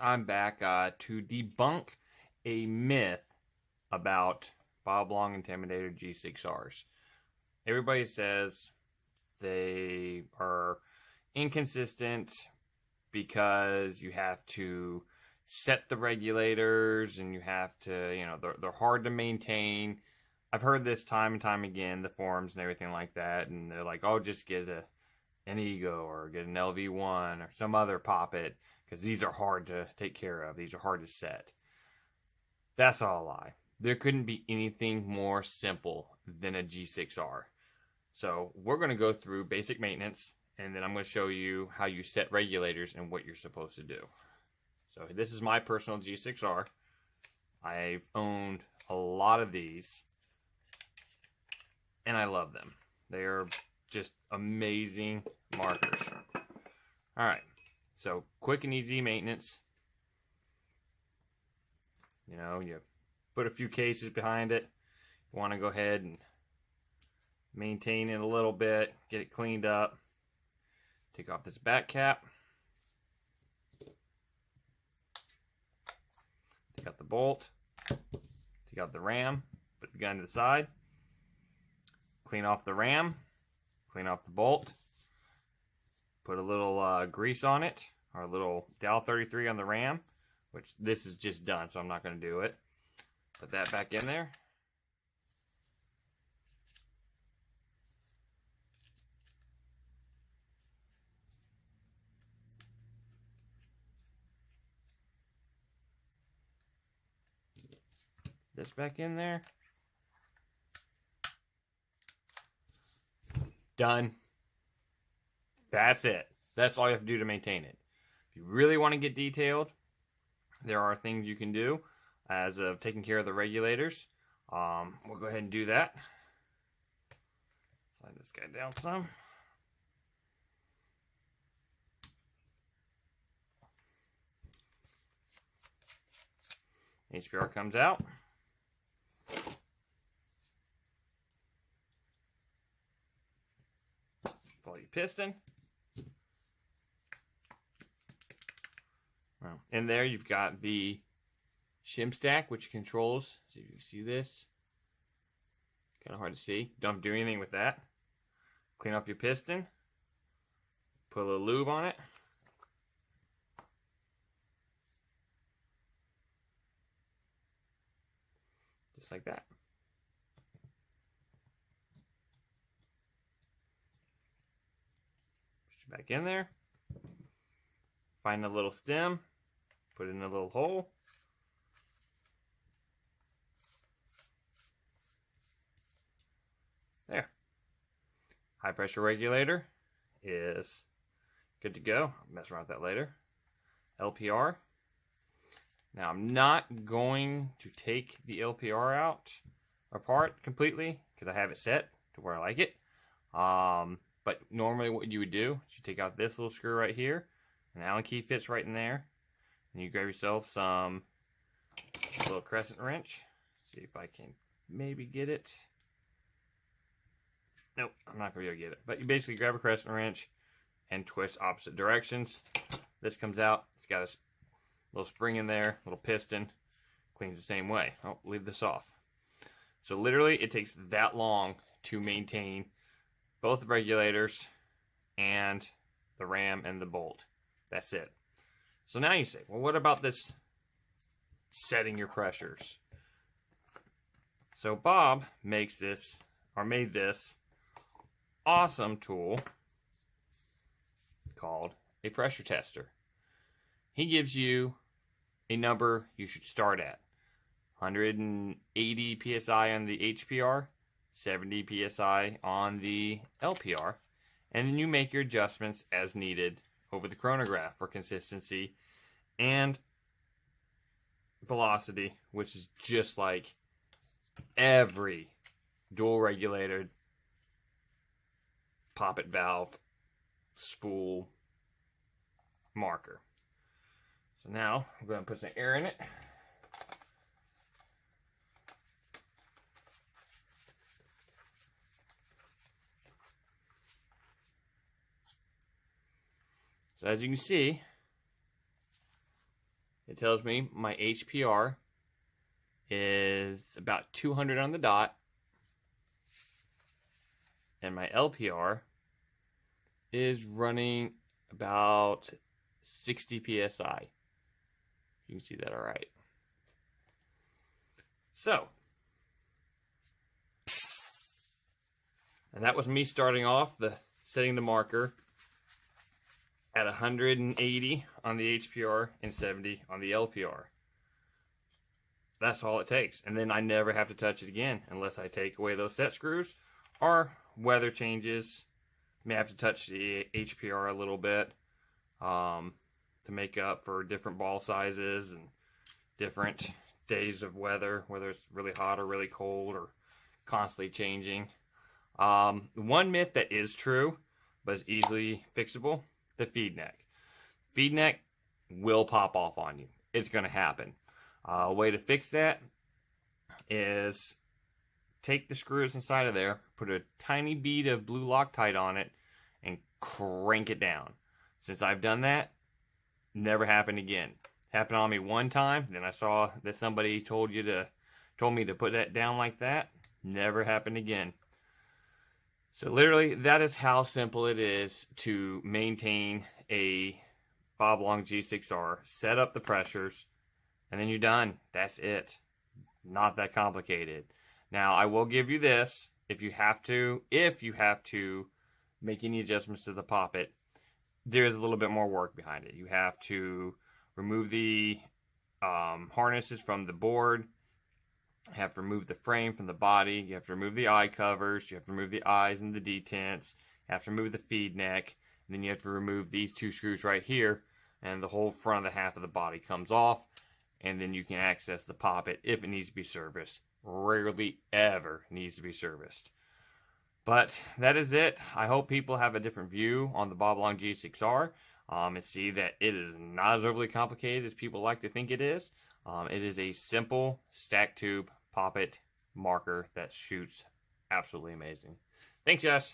I'm back to debunk a myth about Bob Long Intimidator G6Rs. Everybody says they are inconsistent because you have to set the regulators and you have to, they're hard to maintain. I've heard this time and time again, the forums and everything like that, and they're like, oh, just get an Ego or get an LV1 or some other poppet because these are hard to take care of. These are hard to set. That's all a lie. There couldn't be anything more simple than a G6R. So we're going to go through basic maintenance, and then I'm going to show you how you set regulators and what you're supposed to do. So this is my personal G6R. I've owned a lot of these, and I love them. They are just amazing markers. All right, so quick and easy maintenance. You put a few cases behind it. You want to go ahead and maintain it a little bit, get it cleaned up. Take off this back cap. Take out the bolt. Take out the ram. Put the gun to the side. Clean off the ram. Clean off the bolt. Put a little grease on it, or a little Dal 33 on the ram, which this is just done, so I'm not going to do it. Put that back in there. This back in there. Done. That's it. That's all you have to do to maintain it. If you really want to get detailed, there are things you can do as of taking care of the regulators. We'll go ahead and do that. Slide this guy down some. HPR comes out. Pull your piston. Well, in there you've got the shim stack, which controls. So you can see this. Kind of hard to see. Don't do anything with that. Clean off your piston. Put a little lube on it. Just like that. Push it back in there. Find a little stem. Put it in a little hole. There. High pressure regulator is good to go. I'll mess around with that later. LPR. Now I'm not going to take the LPR apart completely because I have it set to where I like it. But normally what you would do is you take out this little screw right here. An Allen key fits right in there. And you grab yourself some little crescent wrench. See if I can maybe get it. Nope, I'm not going to be able to get it. But you basically grab a crescent wrench and twist opposite directions. This comes out. It's got a little spring in there, little piston. Cleans the same way. Oh, leave this off. So literally it takes that long to maintain both the regulators and the ram and the bolt. That's it. So now you say, well, what about this setting your pressures? So Bob made this awesome tool called a pressure tester. He gives you a number you should start at. 180 psi on the HPR, 70 psi on the LPR, and then you make your adjustments as needed over the chronograph for consistency and velocity, which is just like every dual regulated poppet valve spool marker. So now I'm going to put some air in it. So as you can see, it tells me my HPR is about 200 on the dot, and my LPR is running about 60 psi. You can see that all right. So, and that was me starting off setting the marker at 180 on the HPR and 70 on the LPR. That's all it takes. And then I never have to touch it again unless I take away those set screws or weather changes. May have to touch the HPR a little bit to make up for different ball sizes and different days of weather, whether it's really hot or really cold or constantly changing. One myth that is true, but is easily fixable, the feed neck. Feed neck will pop off on you. It's going to happen. A way to fix that is take the screws inside of there, put a tiny bead of blue Loctite on it, and crank it down. Since I've done that, never happened again. Happened on me one time, then I saw that somebody told me to put that down like that. Never happened again. So literally, that is how simple it is to maintain a Bob Long G6R. Set up the pressures, and then you're done. That's it. Not that complicated. Now, I will give you this. If you have to make any adjustments to the poppet, there's a little bit more work behind it. You have to remove the harnesses from the board. You have to remove the frame from the body. You have to remove the eye covers. You have to remove the eyes and the detents. You have to remove the feed neck. And then you have to remove these two screws right here. And the whole front of the half of the body comes off. And then you can access the poppet if it needs to be serviced. Rarely ever needs to be serviced. But that is it. I hope people have a different view on the Bob Long G6R and see that it is not as overly complicated as people like to think it is. It is a simple stack tube poppet marker that shoots absolutely amazing. Thanks, guys.